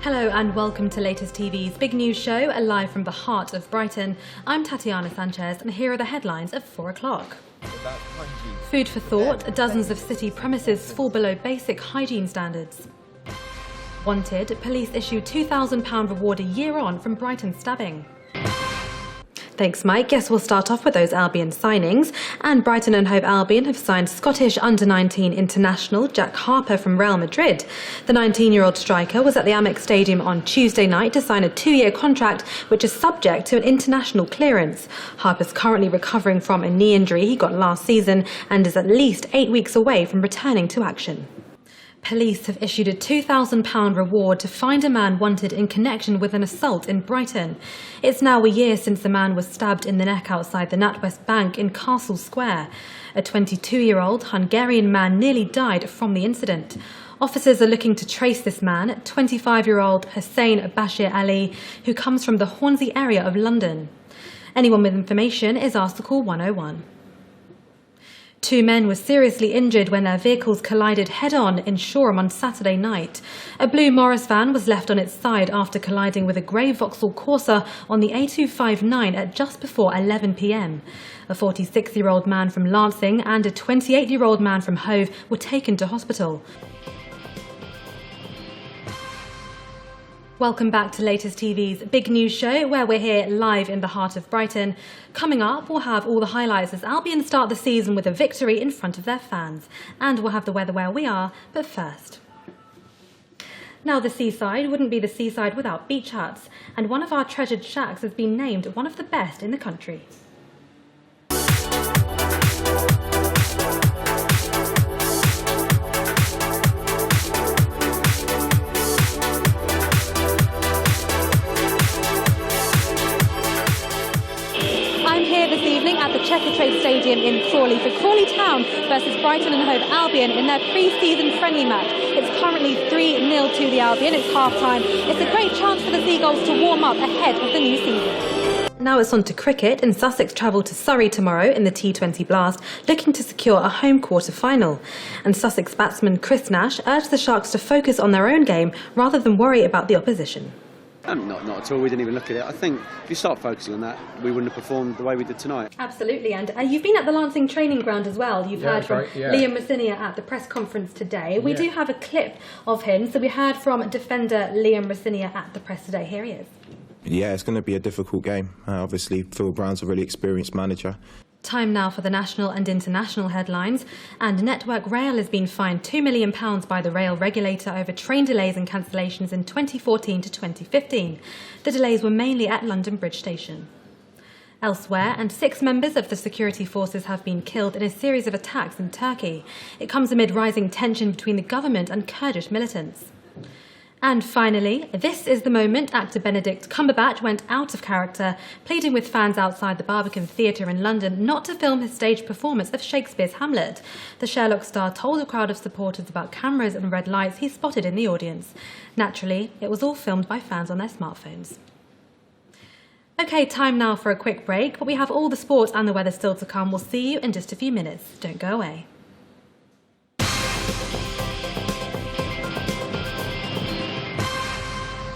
Hello and welcome to Latest TV's Big News Show, live from the heart of Brighton. I'm Tatiana Sanchez and here are the headlines at 4 o'clock. Food for thought, dozens of city premises fall below basic hygiene standards. Wanted, police issue £2,000 reward a year on from Brighton stabbing. Thanks, Mike. Guess we'll start off with those Albion signings. And Brighton and Hove Albion have signed Scottish under-19 international Jack Harper from Real Madrid. The 19-year-old striker was at the Amex Stadium on Tuesday night to sign a 2-year contract, which is subject to an international clearance. Harper's currently recovering from a knee injury he got last season and is at least 8 weeks away from returning to action. Police have issued a £2,000 reward to find a man wanted in connection with an assault in Brighton. It's now a year since the man was stabbed in the neck outside the NatWest Bank in Castle Square. A 22-year-old Hungarian man nearly died from the incident. Officers are looking to trace this man, 25-year-old Hussein Bashir Ali, who comes from the Hornsey area of London. Anyone with information is asked to call 101. 2 men were seriously injured when their vehicles collided head-on in Shoreham on Saturday night. A blue Morris van was left on its side after colliding with a grey Vauxhall Corsa on the A259 at just before 11 p.m. A 46-year-old man from Lancing and a 28-year-old man from Hove were taken to hospital. Welcome back to Latest TV's Big News Show, where we're here live in the heart of Brighton. Coming up, we'll have all the highlights as Albion start the season with a victory in front of their fans. And we'll have the weather where we are, but first. Now, the seaside wouldn't be the seaside without beach huts, and one of our treasured shacks has been named one of the best in the country. This evening at the Checkatrade Stadium in Crawley for Crawley Town versus Brighton and Hove Albion in their pre-season friendly match. It's currently 3-0 to the Albion. It's half-time. It's a great chance for the Seagulls to warm up ahead of the new season. Now it's on to cricket, and Sussex travel to Surrey tomorrow in the T20 Blast, looking to secure a home quarter-final. And Sussex batsman Chris Nash urged the Sharks to focus on their own game rather than worry about the opposition. Not at all. We didn't even look at it. I think if you start focusing on that, we wouldn't have performed the way we did tonight. Absolutely. And you've been at the Lancing training ground as well. You've heard from Liam Rossinia at the press conference today. We do have a clip of him. So we heard from defender Liam Rossinia at the press today. Here he is. Yeah, it's going to be a difficult game. Obviously, Phil Brown's a really experienced manager. Time now for the national and international headlines. And Network Rail has been fined £2 million by the rail regulator over train delays and cancellations in 2014 to 2015. The delays were mainly at London Bridge Station. Elsewhere, and 6 members of the security forces have been killed in a series of attacks in Turkey. It comes amid rising tension between the government and Kurdish militants. And finally, this is the moment actor Benedict Cumberbatch went out of character, pleading with fans outside the Barbican Theatre in London not to film his stage performance of Shakespeare's Hamlet. The Sherlock star told a crowd of supporters about cameras and red lights he spotted in the audience. Naturally, it was all filmed by fans on their smartphones. OK, time now for a quick break, but we have all the sport and the weather still to come. We'll see you in just a few minutes. Don't go away.